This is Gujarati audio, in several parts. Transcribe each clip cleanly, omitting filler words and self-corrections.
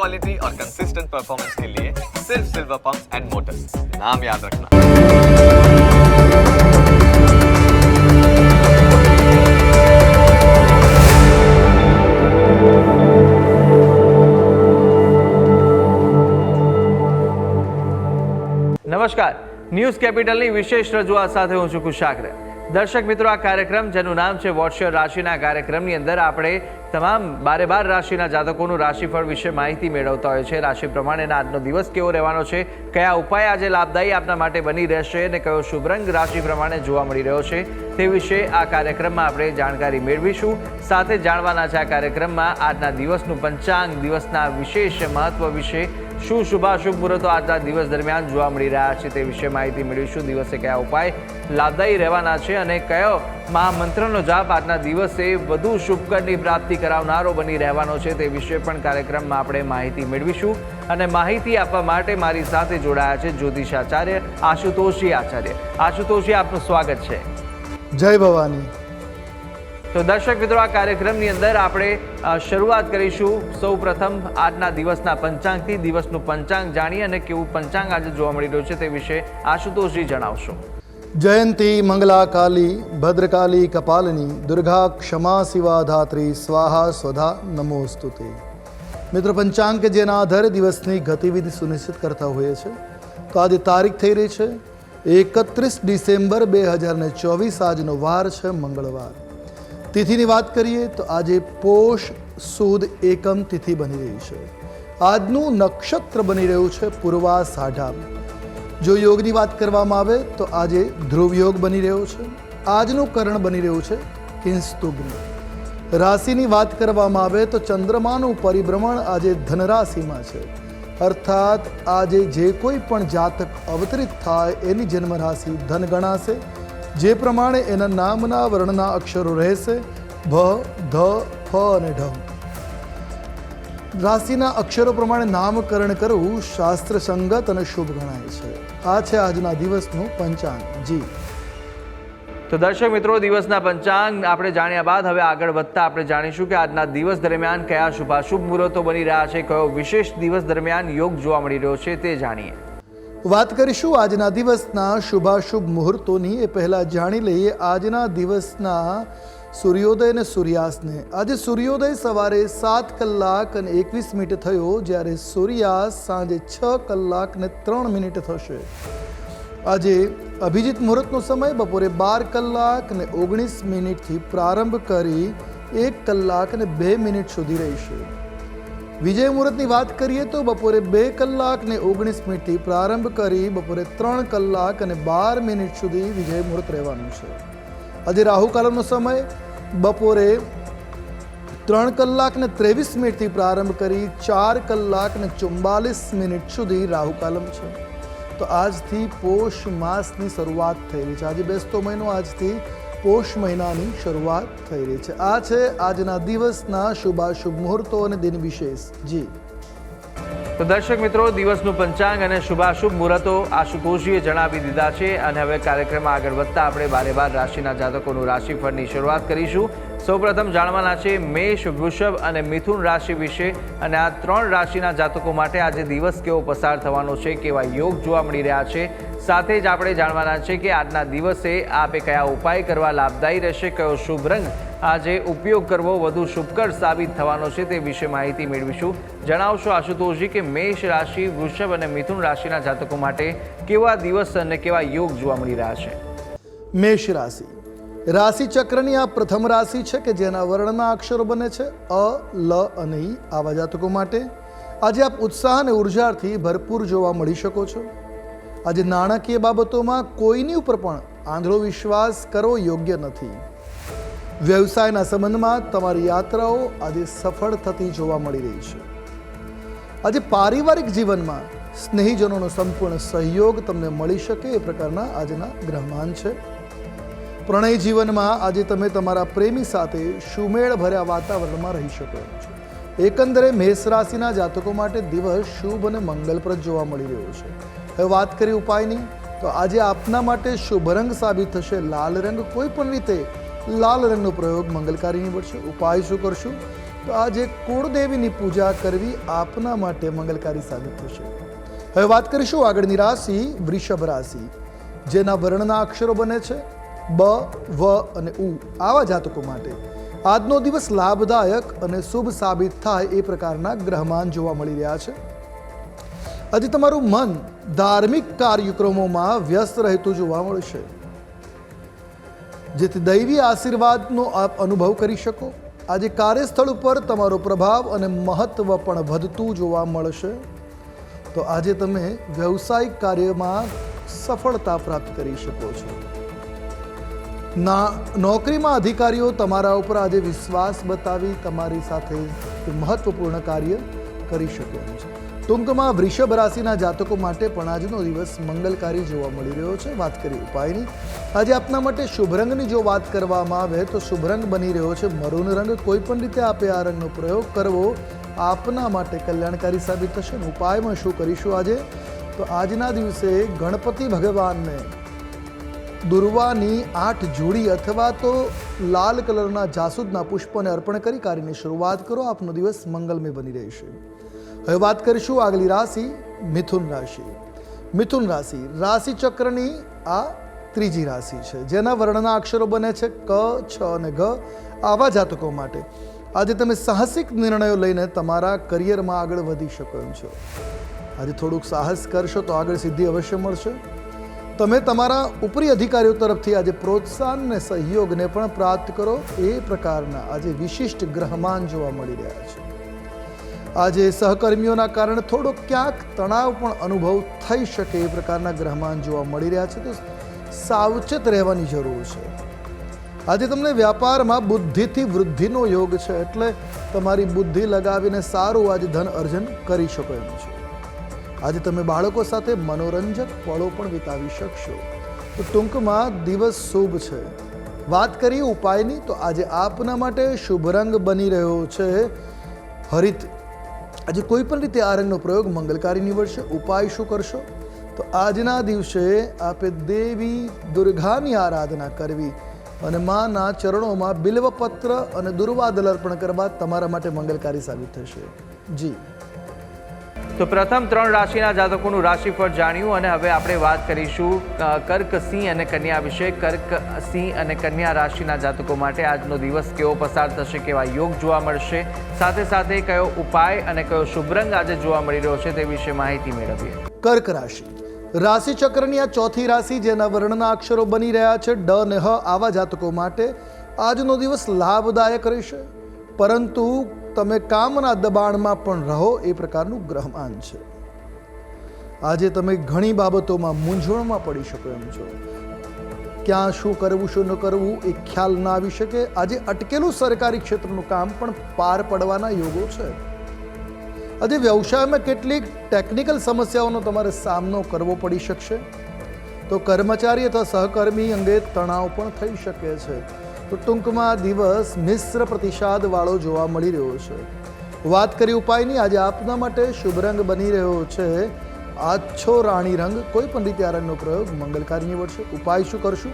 क्वालिटी और कंसिस्टेंट परफॉर्मेंस के लिए सिर्फ सिल्वर पंप्स एंड मोटर्स, नाम याद रखना। નમસ્કાર, ન્યૂઝ કેપિટલની વિશેષ રજૂઆત સાથે હું છું કુશાગ્ર। દર્શક મિત્રો, આ કાર્યક્રમ જેનું નામ છે વોટ્સ યોર રાશિના કાર્યક્રમની અંદર આપણે તમામ 12 રાશિના જાતકોનું રાશિફળ વિશે માહિતી મેળવતા હોય છે। રાશિ પ્રમાણેના આજનો દિવસ કેવો રહેવાનો છે, કયા ઉપાય આજે લાભદાયી આપના માટે બની રહેશે અને કયો શુભ રંગ રાશિ પ્રમાણે જોવા મળી રહ્યો છે તે વિશે આ કાર્યક્રમમાં આપણે જાણકારી મેળવીશું। સાથે જાણવાના છે આ કાર્યક્રમમાં આજના દિવસનું પંચાંગ, દિવસના વિશેષ મહત્વ વિશે, શું શુભાશુભ મુહૂર્તો આજના દિવસ દરમિયાન જોવા મળી રહ્યા છે તે વિશે માહિતી મેળવીશું। દિવસે કયા ઉપાય લાભદાયી રહેવાના છે અને કયો મહામંત્રનો જાપ આજના દિવસે વધુ શુભકરની પ્રાપ્તિ કરાવનારો બની રહેવાનો છે તે વિશે પણ કાર્યક્રમમાં આપણે માહિતી મેળવીશું। અને માહિતી આપવા માટે મારી સાથે જોડાયા છે જ્યોતિષાચાર્ય આશુતોષજી આચાર્ય। આશુતોષજી, આપનું સ્વાગત છે। જય ભવાની। તો દર્શક મિત્રો, આ કાર્યક્રમની અંદર આપણે શરૂઆત કરીશું સૌ પ્રથમ આજના દિવસના પંચાંગથી। દિવસનું પંચાંગ જાણીએ અને કેવું પંચાંગ આજે જોવા મળી રહ્યું છે તે વિશે આશુતોષજી જણાવશો। જયંતી મંગલા કાલી ભદ્રકાલી કપાલની દુર્ગા ક્ષમા શિવા ધાત્રી સ્વાહા સ્વધા નમોસ્તુતે। મિત્રો, પંચાંગ કે જેના આધારે દિવસની ગતિવિધિ સુનિશ્ચિત કરતા હોઈએ છે, તો આજે તારીખ થઈ રહી છે 31 ડિસેમ્બર 2024। આજનો વાર છે મંગળવાર। તિથિની વાત કરીએ તો આજે પોષ સુદ એકમ તિથિ બની રહી છે। આજનું નક્ષત્ર બની રહ્યું છે પૂર્વા સાઢા। જો યોગની વાત કરવામાં આવે તો આજે ધ્રુવ યોગ બની રહ્યો છે। આજનું કરણ બની રહ્યું છે કિંસ્તુગ્ન। રાશિની વાત કરવામાં આવે તો ચંદ્રમાનું પરિભ્રમણ આજે ધનરાશિમાં છે, અર્થાત આજે જે કોઈ પણ જાતક અવતરિત થાય એની જન્મ રાશિ ધન ગણાશે। જે પ્રમાણે એના નામના વર્ણના અક્ષરો રહેશે ભ, ધ, ફ અને ઢ। રાશિના અક્ષરો પ્રમાણે નામકરણ કરવું શાસ્ત્ર સંગત અને શુભ ગણાય છે। આ છે આજના દિવસનું પંચાંગ। જી તો દર્શક મિત્રો, દિવસના પંચાંગ આપણે જાણ્યા બાદ હવે આગળ વધતા આપણે જાણીશું કે આજના દિવસ દરમિયાન કયા શુભાશુભ મુહૂર્તો બની રહ્યા છે, કયો વિશેષ દિવસ દરમિયાન યોગ જોવા મળી રહ્યો છે તે જાણીએ। વાત કરીશું આજના દિવસના શુભાશુભ મુહૂર્તોની। એ પહેલાં જાણી લઈએ આજના દિવસના સૂર્યોદય અને સૂર્યાસ્તને। આજે સૂર્યોદય સવારે 7 કલાક અને 21 મિનિટ થયો, જ્યારે સૂર્યાસ્ત સાંજે 6 કલાક અને 3 મિનિટ થશે। આજે અભિજીત મુહૂર્તનો સમય બપોરે 12 કલાક અને 19 મિનિટથી પ્રારંભ કરી 1 કલાક અને 2 મિનિટ સુધી રહેશે। વિજય મુહૂર્તની વાત કરીએ તો બપોરે 2 કલાક ને 19 મિનિટથી પ્રારંભ કરી બપોરે 3 કલાક અને 12 મિનિટ સુધી વિજય મુહૂર્ત રહેવાનું છે। આજે રાહુકાલમનો સમય બપોરે 3 કલાક ને 23 મિનિટથી પ્રારંભ કરી 4 કલાક ને 44 મિનિટ સુધી રાહુકાલમ છે। તો આજથી પોષ માસની શરૂઆત થઈ રહી છે। આજે બેસતો મહિનો, આજથી પોષ મહિનાની શરૂઆત થઈ રહી છે। આ છે આજના દિવસના શુભાશુભ મુહૂર્તો અને દિન વિશેષ। જી તો દર્શક મિત્રો, દિવસનું પંચાંગ અને શુભાશુભ મુહૂર્તો આશુતોષજીએ જણાવી દીધા છે અને હવે કાર્યક્રમમાં આગળ વધતા આપણે 12 રાશિના જાતકોનું રાશિફળની શરૂઆત કરીશું। સૌપ્રથમ જાણવાના છે મેષ, વૃષભ અને મિથુન રાશિ વિશે। અને આ 3 રાશિના જાતકો માટે આજે દિવસ કેવો પસાર થવાનો છે, કેવા યોગ જોવા મળી રહ્યા છે। સાથે જ આપણે જાણવાના છે કે આજના દિવસે આપે કયા ઉપાય કરવા લાભદાયી રહેશે, કયો શુભ રંગ આજે ઉપયોગ કરવો વધુ શુભકર સાબિત થવાનો છે તે વિશે માહિતી મેળવીશું। જણાવશો આશુતોષજી કે મેષ રાશિ, વૃષભ અને મિથુન રાશિના જાતકો માટે કેવા દિવસ અને કેવા યોગ જોવા મળી રહ્યા છે। મેષ રાશિ રાશિ ચક્રની આ પ્રથમ રાશિ છે કે જેના વર્ણના અક્ષરો બને છે અ, લ અને ઈ। આવા જાતકો માટે આજે આપ ઉત્સાહ અને ઉર્જાથી ભરપૂર જોવા મળી શકો છો। આજે નાણાકીય બાબતોમાં કોઈની ઉપર પણ આંધળો વિશ્વાસ કરવો યોગ્ય નથી। વ્યવસાયના સંબંધમાં તમારી યાત્રાઓ આજે સફળ થતી જોવા મળી રહી છે। આજે પારિવારિક જીવનમાં સ્નેહીજનોનો સંપૂર્ણ સહયોગ તમને મળી શકે એ પ્રકારના આજના ગ્રહમાન છે। પ્રણય જીવનમાં આજે તમે તમારા પ્રેમી સાથે સુમેળ ભર્યા વાતાવરણમાં રહી શકો છો। એકંદરે મેષ રાશિના જાતકો માટે દિવસ શુભ અને મંગલપ્રદ જોવા મળી રહ્યો છે। હવે વાત કરીએ ઉપાયની, તો આજે આપના માટે શુભ રંગ સાબિત થશે લાલ રંગ। કોઈ પણ રીતે લાલ રંગનો પ્રયોગ મંગલકારી નીવડશે। ઉપાય શું કરશું? તો આજે કુળદેવીની પૂજા કરવી આપના માટે મંગલકારી સાબિત થશે. હવે વાત કરીશું આગળની રાશિ વૃષભ રાશિ, જેના વર્ણના અક્ષરો બને છે બ, વ અને ઉ. આવા જાતકો માટે આજનો દિવસ લાભદાયક અને શુભ સાબિત થાય એ પ્રકારના ગ્રહમાન જોવા મળી રહ્યા છે. આજે તમારું મન ધાર્મિક કાર્યક્રમોમાં વ્યસ્ત રહેતું જોવા મળશે, જેથી દૈવી આશીર્વાદનો આપ અનુભવ કરી શકો. આજે કાર્યસ્થળ ઉપર તમારો પ્રભાવ અને મહત્વ પણ વધતું જોવા મળશે. તો આજે તમે વ્યવસાયિક કાર્યમાં સફળતા પ્રાપ્ત કરી શકો છો. નોકરીમાં અધિકારીઓ તમારા ઉપર આજે વિશ્વાસ બતાવી તમારી સાથે મહત્વપૂર્ણ કાર્ય કરી શકે એમ છે. ટૂંકમાં વૃષભ રાશિના જાતકો માટે પણ આજનો દિવસ મંગલકારી જોવા મળી રહ્યો છે. વાત કરીએ ઉપાયની. આજે આપના માટે શુભ રંગની જો વાત કરવામાં આવે તો શુભ રંગ બની રહ્યો છે મરૂન રંગ. કોઈ પણ રીતે આપે આ રંગનો પ્રયોગ કરવો આપના માટે કલ્યાણકારી સાબિત થશે. ઉપાયમાં શું કરીશું આજે? તો આજના દિવસે ગણપતિ ભગવાનને દુર્વાની 8 જોડી અથવા તો લાલ કલરના જાસૂદના પુષ્પોને અર્પણ કરી કાર્યની શરૂઆત કરો. આપનો દિવસ મંગલમય બની રહેશે. હવે વાત કરીશું આગલી રાશિ મિથુન રાશિ. મિથુન રાશિ રાશિ ચક્રની આ ત્રીજી રાશિ છે, જેના વર્ણના અક્ષરો બને છે ક, છ અને ગ. આવા જાતકો માટે આજે તમે સાહસિક નિર્ણયો લઈને તમારા કરિયરમાં આગળ વધી શકો એમ છો. આજે થોડુંક સાહસ કરશો તો આગળ સિદ્ધિ અવશ્ય મળશે. તમે તમારા ઉપરી અધિકારીઓ તરફથી આજે પ્રોત્સાહન અને સહયોગને પણ પ્રાપ્ત કરો એ પ્રકારના આજે વિશિષ્ટ ગ્રહમાન જોવા મળી રહ્યા છે. આજે સહકર્મીઓના કારણે થોડો ક્યાંક તણાવ પણ અનુભવ થઈ શકે એ પ્રકારના ગ્રહમાન જોવા મળી રહ્યા છે. તો સાવચેત રહેવાની જરૂર છે. આજે તમને વ્યાપારમાં બુદ્ધિથી વૃદ્ધિનો યોગ છે, એટલે તમારી બુદ્ધિ લગાવીને સારું આજે ધન અર્જન કરી શકો એમ છે. આજે તમે બાળકો સાથે મનોરંજક પળો પણ વિતાવી શકશો. તો ટૂંકમાં દિવસ શુભ છે. વાત કરીએ ઉપાયની તો આજે આપના માટે શુભ રંગ બની રહ્યો છે હરિત. આજે કોઈ પણ રીતે આ રંગનો પ્રયોગ મંગલકારી નીવડશે. ઉપાય શું કરશો? તો આજના દિવસે આપે દેવી દુર્ગાની આરાધના કરવી અને માના ચરણોમાં બિલ્વપત્ર અને દુર્વાદલ અર્પણ કરવા તમારા માટે મંગલકારી સાબિત થશે. જી. તો પ્રથમ 3 રાશિના જાતકોનું રાશિફળ જાણ્યું અને હવે આપણે વાત કરીશું કર્ક, સિંહ અને કન્યા વિશે. કર્ક, સિંહ અને કન્યા રાશિના જાતકો માટે આજનો દિવસ કેવો પસાર થશે, કેવા યોગ જોવા મળશે, સાથે સાથે કયો ઉપાય અને કયો શુભ રંગ આજે જોવા મળી રહ્યો છે તે વિશે માહિતી મેળવીએ. કર્ક રાશિ રાશિ ચક્રની આ ચોથી રાશિ, જેના વર્ણના અક્ષરો બની રહ્યા છે ડ અને હ. આવા જાતકો માટે આજનો દિવસ લાભદાયક રહેશે, પરંતુ તમે કામના દબાણમાં પણ રહો એ પ્રકારનું ગ્રહમાન છે. આજે તમે ઘણી બાબતોમાં મૂંઝવણમાં પડી શકો એમ છો. ક્યાં શું કરવું શું ન કરવું એ ખ્યાલ ના આવી શકે. આજે અટકેલું સરકારી ક્ષેત્રનું કામ પણ પાર પડવાના યોગો છે. આજે વ્યવસાયમાં કેટલીક ટેકનિકલ સમસ્યાઓનો તમારે સામનો કરવો પડી શકશે. તો કર્મચારી અથવા સહકર્મી અંગે તણાવ પણ થઈ શકે છે. તો ટૂંકમાં દિવસ મિશ્ર પ્રતિસાદવાળો જોવા મળી રહ્યો છે. વાત કરી ઉપાયની. આજે આપના માટે શુભ રંગ બની રહ્યો છે આછો રાણી રંગ. કોઈ પણ રીતે આ રંગનો પ્રયોગ મંગલકારી નીવડશે. ઉપાય શું કરશું?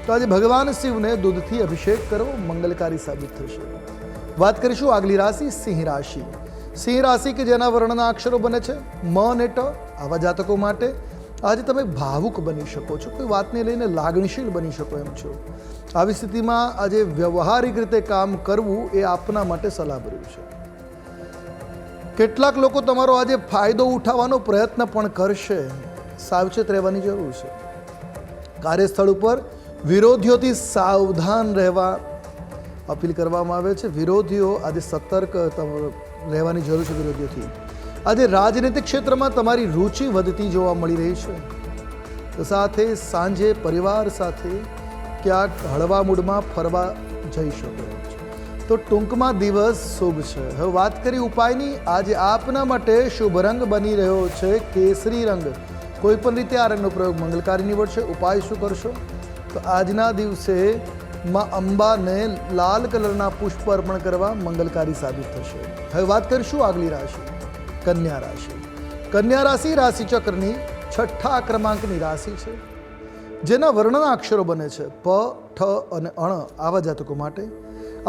તો આજે ભગવાન શિવને દૂધથી અભિષેક કરવો મંગલકારી સાબિત થશે. વાત કરીશું આગલી રાશિ સિંહ રાશિ. સિંહ રાશિ કે જેના વર્ણના અક્ષરો બને છે મ અને ટ. આવા જાતકો માટે આજે તમે ભાવુક બની શકો છો. કોઈ વાતને લઈને લાગણીશીલ બની શકો એમ છો. આવી સ્થિતિમાં આજે વ્યવહારિક રીતે કામ કરવું એ આપના માટે સલાહભર્યું છે. કેટલાક લોકો તમારો આજે ફાયદો ઉઠાવવાનો પ્રયત્ન પણ કરશે. સાવચેત રહેવાની જરૂર છે. કાર્યસ્થળ ઉપર વિરોધીઓથી સાવધાન રહેવા અપીલ કરવામાં આવે છે. વિરોધીઓ આજે સતર્ક રહેવાની જરૂર છે. વિરોધીઓથી આજે રાજનીતિક ક્ષેત્રમાં તમારી રુચિ વધતી જોવા મળી રહી છે. તો સાથે સાંજે પરિવાર સાથે ક્યાંક હળવા મૂડમાં ફરવા જઈ શકો છો. તો ટૂંકમાં દિવસ શુભ છે. હવે વાત કરી ઉપાયની. આજે આપના માટે શુભ રંગ બની રહ્યો છે કેસરી રંગ. કોઈ પણ રીતે આ રંગનો પ્રયોગ મંગલકારી નીવડશે. ઉપાય શું કરશો? તો આજના દિવસે માં અંબાને લાલ કલરના પુષ્પ અર્પણ કરવા મંગલકારી સાબિત થશે. હવે વાત કરીશું આગલી રાશિ કન્યા રાશિ. કન્યા રાશિ રાશિ ચક્રની 6થા ક્રમાંકની રાશિ છે, જેના વર્ણના અક્ષરો બને છે પ, ઠ અને અણ. આવા જાતકો માટે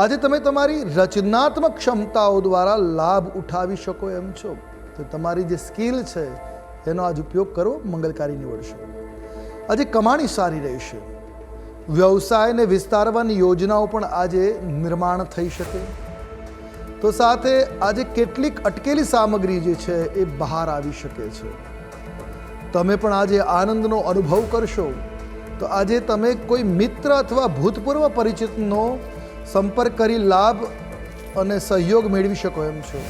આજે તમે તમારી રચનાત્મક ક્ષમતાઓ દ્વારા લાભ ઉઠાવી શકો એમ છો. તો તમારી જે સ્કિલ છે એનો આજ ઉપયોગ કરો, મંગલકારી નીવડશે. આજે કમાણી સારી રહેશે. વ્યવસાયને વિસ્તારવાની યોજનાઓ પણ આજે નિર્માણ થઈ શકે. તો સાથે આજે કેટલીક અટકેલી સામગ્રી જે છે એ બહાર આવી શકે છે. તમે પણ આજે આનંદનો અનુભવ કરશો. તો આજે તમે કોઈ મિત્ર અથવા ભૂતપૂર્વ પરિચિતનો સંપર્ક કરી લાભ અને સહયોગ મેળવી શકો એમ છો.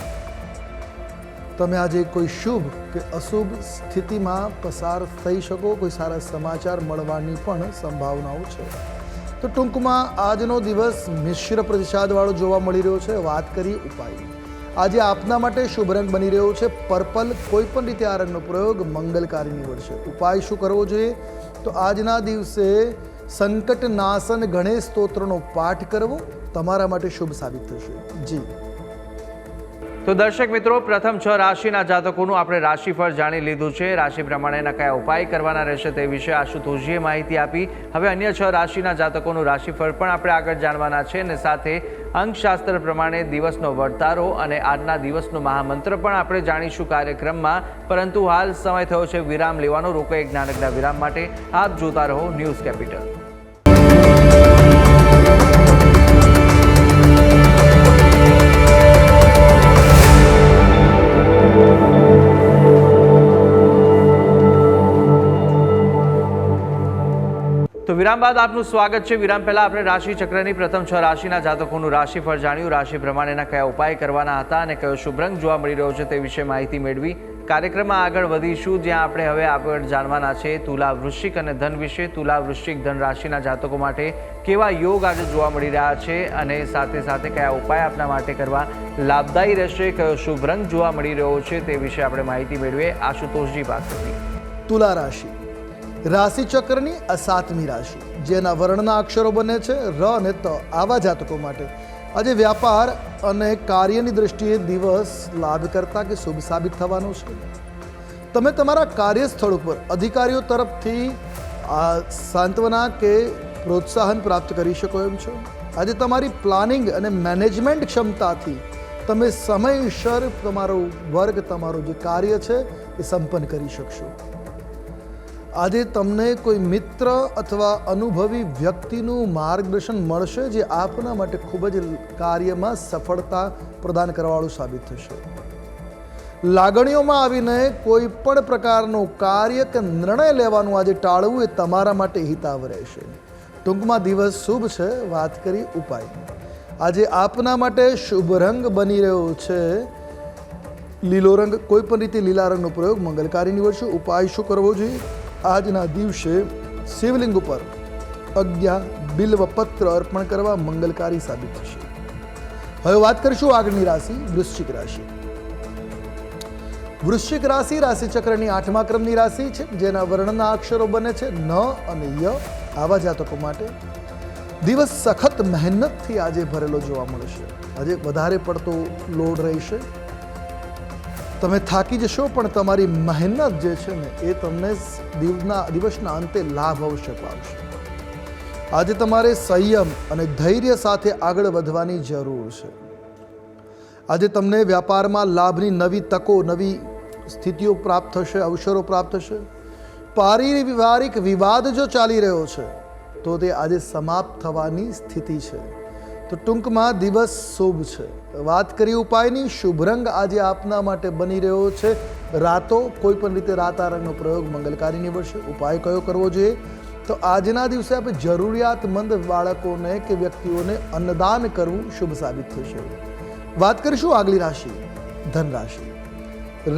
તમે આજે કોઈ શુભ કે અશુભ સ્થિતિમાં પસાર થઈ શકો, કોઈ સારા સમાચાર મળવાની પણ સંભાવનાઓ છે. તો ટૂંકમાં આજનો દિવસ મિશ્ર પ્રતિસાદવાળો જોવા મળી રહ્યો છે. વાત કરીએ ઉપાય. આજે આપના માટે શુભ રંગ બની રહ્યો છે પર્પલ. કોઈ પણ રીતે આ રંગનો પ્રયોગ મંગલકારી નીવડશે. ઉપાય શું કરવો જોઈએ? તો આજના દિવસે સંકટ નાશન ગણેશ સ્તોત્રનો પાઠ કરવો તમારા માટે શુભ સાબિત થશે. જી તો દર્શક મિત્રો, પ્રથમ 6 રાશિના જાતકોનું આપણે રાશિફળ જાણી લીધું છે. રાશિ પ્રમાણેના કયા ઉપાય કરવાના રહેશે તે વિશે આશુતોષજીએ માહિતી આપી. હવે અન્ય 6 રાશિના જાતકોનું રાશિફળ પણ આપણે આગળ જાણવાના છે અને સાથે અંકશાસ્ત્ર પ્રમાણે દિવસનો વર્તારો અને આજના દિવસનો મહામંત્ર પણ આપણે જાણીશું કાર્યક્રમમાં. પરંતુ હાલ સમય થયો છે વિરામ લેવાનો. રોકો એક નાનકડા વિરામ માટે. આપ જોતા રહો ન્યૂઝ કેપિટલ. તો વિરામ બાદ આપનું સ્વાગત છે. વિરામ પહેલા આપણે રાશિ ચક્રની પ્રથમ 6 રાશિના જાતકોનું રાશિફળ જાણ્યું. રાશિ પ્રમાણેના કયા ઉપાય કરવાના હતા અને કયો શુભ રંગ જોવા મળી રહ્યો છે તે વિશે માહિતી મેળવી. કાર્યક્રમમાં આગળ વધીશું, જ્યાં આપણે હવે આગળ જાણવાના છે તુલા, વૃશ્ચિક અને ધન વિશે. તુલા, વૃશ્ચિક, ધન રાશિના જાતકો માટે કેવા યોગ આજે જોવા મળી રહ્યા છે અને સાથે સાથે કયા ઉપાય આપના માટે કરવા લાભદાયી રહેશે, કયો શુભ રંગ જોવા મળી રહ્યો છે તે વિશે આપણે માહિતી મેળવીએ આશુતોષજી પાસેથી. તુલા રાશિ રાશિ ચક્રની આ 7મી રાશિ, જેના વર્ણના અક્ષરો બને છે ર અને ત. આવા જાતકો માટે આજે વ્યાપાર અને કાર્યની દ્રષ્ટિએ દિવસ લાભકર્તા કે શુભ સાબિત થવાનો છે. તમે તમારા કાર્યસ્થળ ઉપર અધિકારીઓ તરફથી સાંત્વના કે પ્રોત્સાહન પ્રાપ્ત કરી શકો એમ છો. આજે તમારી પ્લાનિંગ અને મેનેજમેન્ટ ક્ષમતાથી તમે સમયસર તમારો વર્ગ, તમારું જે કાર્ય છે એ સંપન્ન કરી શકશો. આજે તમને કોઈ મિત્ર અથવા અનુભવી વ્યક્તિનું માર્ગદર્શન મળશે, જે આપના માટે ખૂબ જ કાર્યમાં સફળતા પ્રદાન કરવાવાળું સાબિત થશે. લાગણીઓમાં આવીને કોઈ પણ પ્રકારનું કાર્ય કે નિર્ણય લેવાનું આજે ટાળવું એ તમારા માટે હિતાવ રહેશે. ટૂંકમાં દિવસ શુભ છે. વાત કરી ઉપાય. આજે આપના માટે શુભ રંગ બની રહ્યો છે લીલો રંગ. કોઈ પણ રીતે લીલા રંગનો પ્રયોગ મંગલકારી નીવડશે. ઉપાય શું કરવો જોઈએ? આજના દિવસે શિવલિંગ ઉપર અજ્ઞા બિલ્વપત્ર અર્પણ કરવા મંગલકારી સાબિત થશે. હવે વાત કરીશું આગળની રાશિ વૃશ્ચિક રાશિ. વૃશ્ચિક રાશિ રાશિચક્રની 8મા ક્રમની રાશિ છે, જેના વર્ણના અક્ષરો બને છે ન અને ય. આવા જાતકો માટે દિવસ સખત મહેનતથી આજે ભરેલો જોવા મળશે. આજે વધારે પડતો લોડ રહેશે. તમે થાકી જશો, પણ તમારી મહેનત જે છે ને એ તમને દિવસના અંતે લાભ અવશ્ય પામશે. આજે તમારે સંયમ અને ધૈર્ય સાથે આગળ વધવાની જરૂર છે. આજે તમને વ્યાપારમાં લાભની નવી તકો, નવી સ્થિતિઓ પ્રાપ્ત થશે, અવસરો પ્રાપ્ત થશે. પારિવારિક વિવાદ જો ચાલી રહ્યો છે તો તે આજે સમાપ્ત થવાની સ્થિતિ છે. તો ટૂંકમાં દિવસ શુભ છે. વાત કરીએ ઉપાયની. શુભ રંગ આજે આપના માટે બની રહ્યો છે રાતો. કોઈ પણ રીતે રાતા રંગનો પ્રયોગ મંગલકારી નીવડશે. ઉપાય કયો કરવો જોઈએ? તો આજના દિવસે આપણે જરૂરિયાતમંદ બાળકોને કે વ્યક્તિઓને અન્નદાન કરવું શુભ સાબિત થશે. વાત કરીશું આગલી રાશિ ધન રાશિ.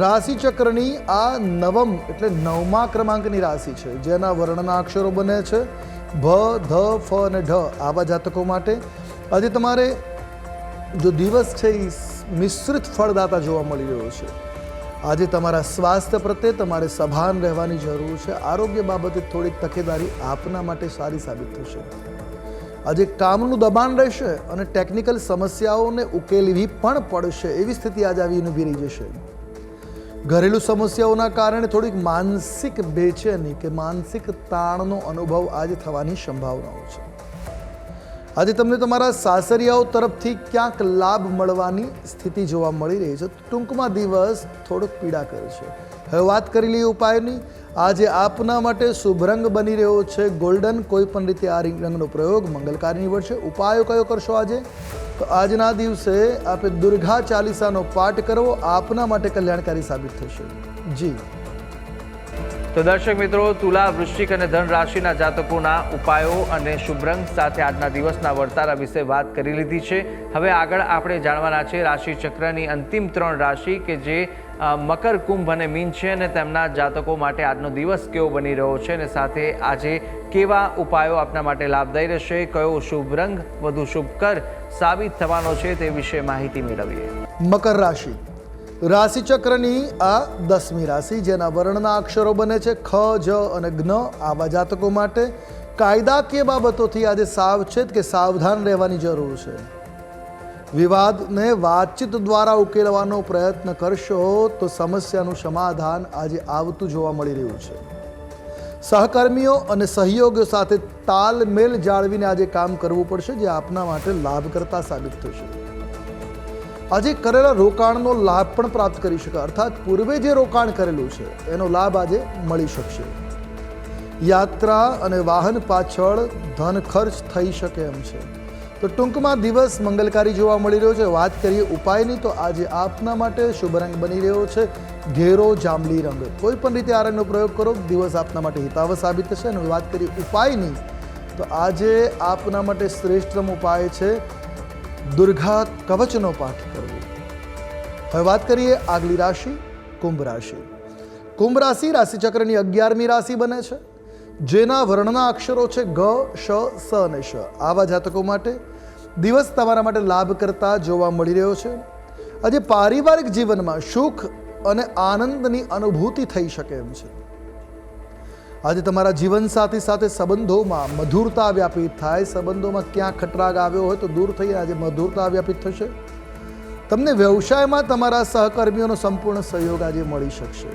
રાશિ ચક્રની આ 9મ એટલે 9મા ક્રમાંકની રાશિ છે, જેના વર્ણના અક્ષરો બને છે ભ, ધ, ફ અને ઢ. આવા જાતકો માટે આજે તમારે જો દિવસ છે એ મિશ્રિત ફળદાતા જોવા મળી રહ્યો છે. આજે તમારા સ્વાસ્થ્ય પ્રત્યે તમારે સભાન રહેવાની જરૂર છે. આરોગ્ય બાબતે થોડીક તકેદારી આપના માટે સારી સાબિત થશે. આજે કામનું દબાણ રહેશે અને ટેકનિકલ સમસ્યાઓને ઉકેલવી પણ પડશે એવી સ્થિતિ આજે આવીને ઊભી રહી જશે. ઘરેલું સમસ્યાઓના કારણે થોડીક માનસિક બેચેની કે માનસિક તાણનો અનુભવ આજે થવાની સંભાવનાઓ છે. આજે તમને તમારા સાસરિયાઓ તરફથી ક્યાંક લાભ મળવાની સ્થિતિ જોવા મળી રહી છે. ટૂંકમાં દિવસ થોડોક પીડા કરે છે. હવે વાત કરી લઈએ ઉપાયની. આજે આપના માટે શુભ રંગ બની રહ્યો છે ગોલ્ડન. કોઈ પણ રીતે આ રંગનો પ્રયોગ મંગલકારી નીવડશે. ઉપાયો કયો કરશો આજે? તો આજના દિવસે આપે દુર્ગા ચાલીસાનો પાઠ કરવો આપના માટે કલ્યાણકારી સાબિત થશે. જી તો દર્શક મિત્રો, તુલા, વૃશ્ચિક અને ધન રાશિના જાતકોના ઉપાયો અને શુભ રંગ સાથે આજના દિવસના વર્તારા વિશે વાત કરી લીધી છે. હવે આગળ આપણે જાણવાના છે રાશિ ચક્રની અંતિમ 3 રાશિ કે જે મકર, કુંભ અને મીન છે, અને તેમના જાતકો માટે આજનો દિવસ કેવો બની રહ્યો છે અને સાથે આજે કેવા ઉપાયો આપના માટે લાભદાયી રહેશે, કયો શુભ રંગ વધુ શુભકર સાબિત થવાનો છે તે વિશે માહિતી મેળવીએ. મકર રાશિ રાશિચક્રની આ 10મી રાશિ, જેના વર્ણના અક્ષરો બને છે ખ, જ અને જ્ઞ. આવા જાતકો માટે કાયદાકીય બાબતોથી આજે સાવચેત કે સાવધાન રહેવાની જરૂર છે. વિવાદને વાતચીત દ્વારા ઉકેલવાનો પ્રયત્ન કરશો તો સમસ્યાનું સમાધાન આજે આવતું જોવા મળી રહ્યું છે. સહકર્મીઓ અને સહયોગીઓ સાથે તાલમેલ જાળવીને આજે કામ કરવું પડશે, જે આપના માટે લાભકર્તા સાબિત થશે. આજે કરેલા રોકાણનો લાભ પણ પ્રાપ્ત કરી શકાય, અર્થાત પૂર્વે જે રોકાણ કરેલું છે એનો લાભ આજે મળી શકશે. યાત્રા અને વાહન પાછળ ધન ખર્ચ થઈ શકે એમ છે. તો ટૂંકમાં દિવસ મંગલકારી જોવા મળી રહ્યો છે. વાત કરીએ ઉપાયની, તો આજે આપના માટે શુભ રંગ બની રહ્યો છે ઘેરો જાંબલી રંગ. કોઈ પણ રીતે આ રંગનો પ્રયોગ કરો, દિવસ આપના માટે હિતાવહ સાબિત થશે. અને વાત કરીએ ઉપાયની, તો આજે આપના માટે શ્રેષ્ઠતમ ઉપાય છે દુર્ગા કવચનો પાઠ કરવો. હવે વાત કરીએ આગલી રાશિ કુંભ રાશિ. કુંભ રાશિ રાશિચક્રની 11મી રાશિ બને છે, જેના વર્ણના અક્ષરો છે ગ, શ, સ અને શ. આવા જાતકો માટે દિવસ તમારા માટે લાભ કરતા જોવા મળી રહ્યો છે. આજે પારિવારિક જીવનમાં સુખ અને આનંદની અનુભૂતિ થઈ શકે એમ છે. આજે તમારા જીવનસાથી સાથે સંબંધોમાં મધુરતા વ્યાપિત થાય. સંબંધોમાં ક્યાં ખટરાગ આવ્યો હોય તો દૂર થઈ આજે મધુરતા વ્યાપિત થશે. તમને વ્યવસાયમાં તમારા સહકર્મીઓનો સંપૂર્ણ સહયોગ આજે મળી શકશે.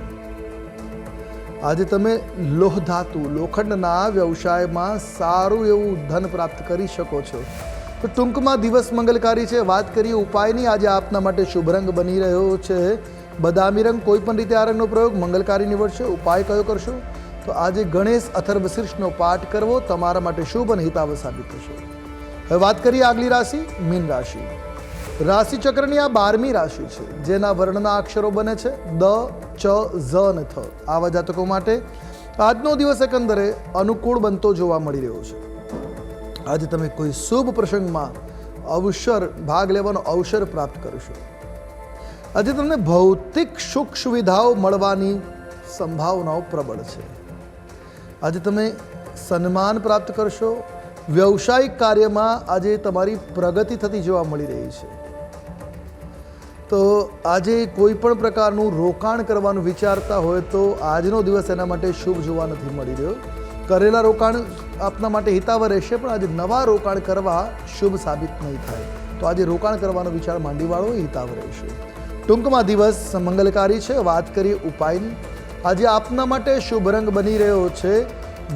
આજે તમે લોહ ધાતુ, લોખંડના વ્યવસાયમાં સારું એવું ધન પ્રાપ્ત કરી શકો છો. તો ટૂંકમાં દિવસ મંગલકારી છે. વાત કરીએ ઉપાયની, આજે આપના માટે શુભ રંગ બની રહ્યો છે બદામી રંગ. કોઈ પણ રીતે આ રંગનો પ્રયોગ મંગલકારી નીવડશે. ઉપાય કયો કરશો? તો આજે ગણેશ અથર્વશીર્ષનો પાઠ કરવો તમારા માટે શુભ અને હિતાવહ સાબિત થશે. હવે વાત કરીએ આગલી રાશિ મીન રાશિ. રાશિચક્રની આ 12મી રાશિ છે, જેના વર્ણના અક્ષરો બને છે દ, ચ, ઝ અને થ. આવા જાતકો માટે આજનો દિવસ એકંદરે અનુકૂળ બનતો જોવા મળી રહ્યો છે. આજે તમે કોઈ શુભ પ્રસંગમાં ભાગ લેવાનો અવસર પ્રાપ્ત કરશો. આજે તમને ભૌતિક સુખ સુવિધાઓ મળવાની સંભાવનાઓ પ્રબળ છે. આજે તમે સન્માન પ્રાપ્ત કરશો. વ્યવસાયિક કાર્યમાં આજે તમારી પ્રગતિ થતી જોવા મળી રહી છે. તો આજે કોઈ પણ પ્રકારનું રોકાણ કરવાનું વિચારતા હોય તો આજનો દિવસ એના માટે શુભ જોવા નથી મળી રહ્યો. કરેલા રોકાણ આપના માટે હિતાવહ રહેશે, પણ આજે નવા રોકાણ કરવા શુભ સાબિત નહીં થાય. તો આજે રોકાણ કરવાનો વિચાર માંડી વાળો હિતાવહ રહેશે. ટૂંકમાં દિવસ મંગલકારી છે. વાત કરીએ ઉપાયની, આજે આપના માટે શુભ રંગ બની રહ્યો છે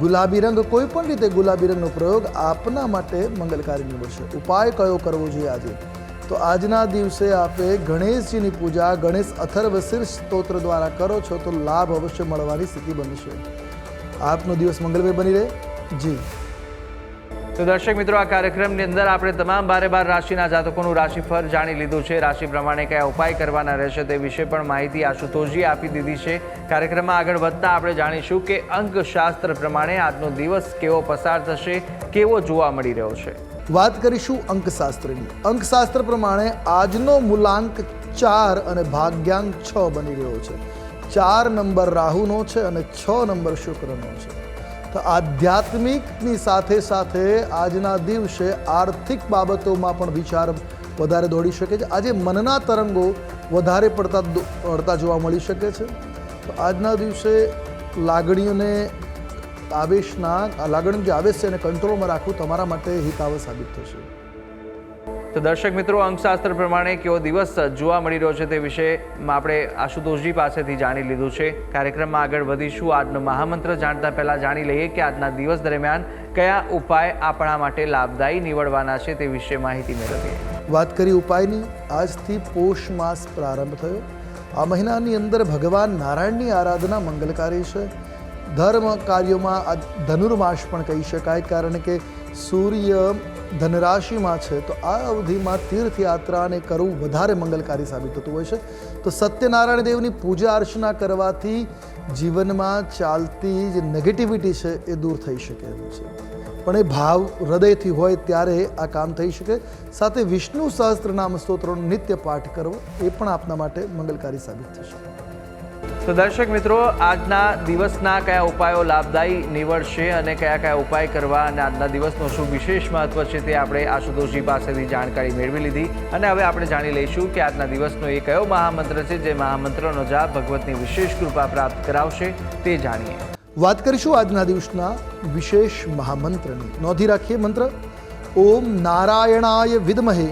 ગુલાબી રંગ. કોઈ પણ રીતે ગુલાબી રંગનો પ્રયોગ આપના માટે મંગલકારી નીવડશે. ઉપાય કયો કરવો જોઈએ આજે? તો આજના દિવસે આપે ગણેશજીની પૂજા ગણેશ અથર્વશીર્ષ સ્તોત્ર દ્વારા કરો છો તો લાભ અવશ્ય મળવાની સ્થિતિ બનશે. આપનો દિવસ મંગલમય બની રહે. જી તો દર્શક મિત્રો, આ કાર્યક્રમની અંદર આપણે તમામ 12 રાશિના જાતકોનું રાશિફળ જાણી લીધું છે. રાશિ પ્રમાણે કયા ઉપાય કરવાના રહેશે તે વિશે પણ માહિતી આશુતોષજી આપી દીધી છે. કાર્યક્રમમાં આગળ વધતા આપણે જાણીશું કે અંકશાસ્ત્ર પ્રમાણે આજનો દિવસ કેવો પસાર થશે, કેવો જોવા મળી રહ્યો છે. વાત કરીશું અંકશાસ્ત્રની. અંકશાસ્ત્ર પ્રમાણે આજનો મૂલાંક 4 અને ભાગ્યાંક 6 બની રહ્યો છે. 4 નંબર રાહુનો છે અને 6 નંબર શુક્રનો છે. તો આધ્યાત્મિકની સાથે સાથે આજના દિવસે આર્થિક બાબતોમાં પણ વિચાર વધારે દોડી શકે છે. આજે મનના તરંગો વધારે પડતા જોવા મળી શકે છે. તો આજના દિવસે લાગણીઓ જે આવેશ છે એને કંટ્રોલમાં રાખવું તમારા માટે હિતાવહ સાબિત થશે. તો તો દર્શક મિત્રો, અંકશાસ્ત્ર પ્રમાણે કેવો દિવસ જોવા મળી રહ્યો છે તે વિશે આપણે આશુતોષજી પાસેથી જાણી લીધું છે. કાર્યક્રમમાં આગળ વધીશું. આજનો મહામંત્ર જાણતા પહેલાં જાણી લઈએ કે આજના દિવસ દરમિયાન કયા ઉપાય આપણા માટે લાભદાયી નીવડવાના છે તે વિશે માહિતી મેળવીએ. વાત કરી ઉપાયની. આજથી પોષ માસ પ્રારંભ થયો. આ મહિનાની અંદર ભગવાન નારાયણની આરાધના મંગલકારી છે. ધર્મ કાર્યોમાં આ ધનુર્માસ પણ કહી શકાય, કારણ કે સૂર્ય ધનરાશિમાં છે, તો આ અવધિમાં તીર્થયાત્રાને કરવું વધારે મંગલકારી સાબિત થતું હોય છે. તો સત્યનારાયણ દેવની પૂજા અર્ચના કરવાથી જીવનમાં ચાલતી જે નેગેટિવિટી છે એ દૂર થઈ શકે એમ છે. પણ એ ભાવ હૃદયથી હોય ત્યારે આ કામ થઈ શકે. સાથે વિષ્ણુ સહસ્ત્રનામ સ્તોત્રનો નિત્ય પાઠ કરવો એ પણ આપના માટે મંગલકારી સાબિત થશે. તો દર્શક મિત્રો, આજના દિવસના કયા ઉપાયો લાભદાયી નીવડશે અને કયા કયા ઉપાય કરવા અને આજના દિવસનો શું વિશેષ મહત્વ છે તે આપણે આશુતોષજી પાસેથી જાણકારી મેળવી લીધી. અને હવે આપણે જાણી લઈશું કે આજના દિવસનો એ કયો મહામંત્ર છે જે મહામંત્રનો જાપ ભગવતની વિશેષ કૃપા પ્રાપ્ત કરાવશે તે જાણીએ. વાત કરીશું આજના દિવસના વિશેષ મહામંત્રની. નોંધી રાખીએ મંત્ર: ઓમ નારાયણાય વિદ્મહે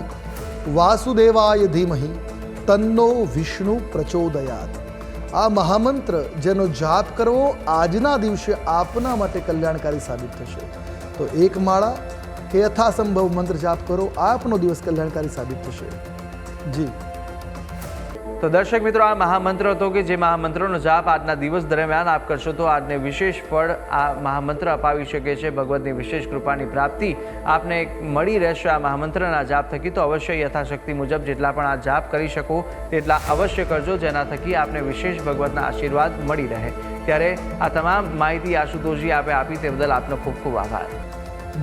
વાસુદેવાય ધીમહિ તન્નો વિષ્ણુ પ્રચોદયાત. આ મહામંત્ર જેનો જાપ કરવો આજના દિવસે આપના માટે કલ્યાણકારી સાબિત થશે. તો એક માળા કે યથાસંભવ મંત્ર જાપ કરો, આપનો દિવસ કલ્યાણકારી સાબિત થશે. જી. તો દર્શક મિત્રો, આ મહામંત્ર હતો કે જે મહામંત્રનો જાપ આજના દિવસ દરમિયાન આપ કરશો તો આજને વિશેષ ફળ આ મહામંત્ર અપાવી શકે છે. ભગવતની વિશેષ કૃપાની પ્રાપ્તિ આપને મળી રહેશે આ મહામંત્રના જાપ થકી. તો અવશ્ય યથાશક્તિ મુજબ જેટલા પણ આ જાપ કરી શકો તેટલા અવશ્ય કરજો, જેના થકી આપને વિશેષ ભગવતના આશીર્વાદ મળી રહે. ત્યારે આ તમામ માહિતી આશુતોષજી આપે આપી તે બદલ આપનો ખૂબ ખૂબ આભાર.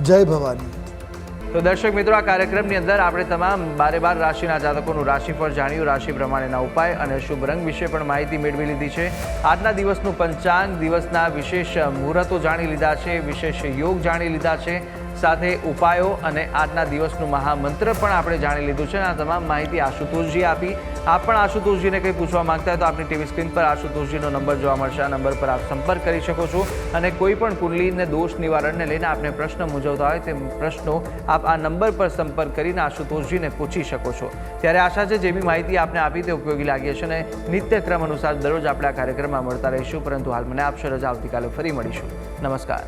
જય ભવાની. તો દર્શક મિત્રો, આ કાર્યક્રમની અંદર આપણે તમામ 12 રાશિના જાતકોનું રાશિફળ જાણ્યું, રાશિ પ્રમાણેના ઉપાય અને શુભ રંગ વિશે પણ માહિતી મેળવી લીધી છે. આજના દિવસનું પંચાંગ, દિવસના વિશેષ મુહૂર્તો જાણી લીધા છે, વિશેષ યોગ જાણી લીધા છે, સાથે ઉપાયો અને આજના દિવસનું મહામંત્ર પણ આપણે જાણી લીધું છે. આ તમામ માહિતી આશુતોષજી આપી. આપ પણ આશુતોષજીને કંઈ પૂછવા માંગતા હોય તો આપની ટીવી સ્ક્રીન પર આશુતોષજીનો નંબર જોવા મળશે. આ નંબર પર આપ સંપર્ક કરી શકો છો અને કોઈ પણ કુંડલીને દોષ નિવારણને લઈને આપને પ્રશ્ન મૂંઝવતા હોય તે પ્રશ્નો આપ આ નંબર પર સંપર્ક કરીને આશુતોષજીને પૂછી શકો છો. ત્યારે આશા છે જે બી માહિતી આપને આપી તે ઉપયોગી લાગી હશે અને નિત્યક્રમ અનુસાર દરરોજ આપણે આ કાર્યક્રમમાં મળતા રહીશું. પરંતુ હાલ મને આપશો રજા. આવતીકાલે ફરી મળીશું. નમસ્કાર.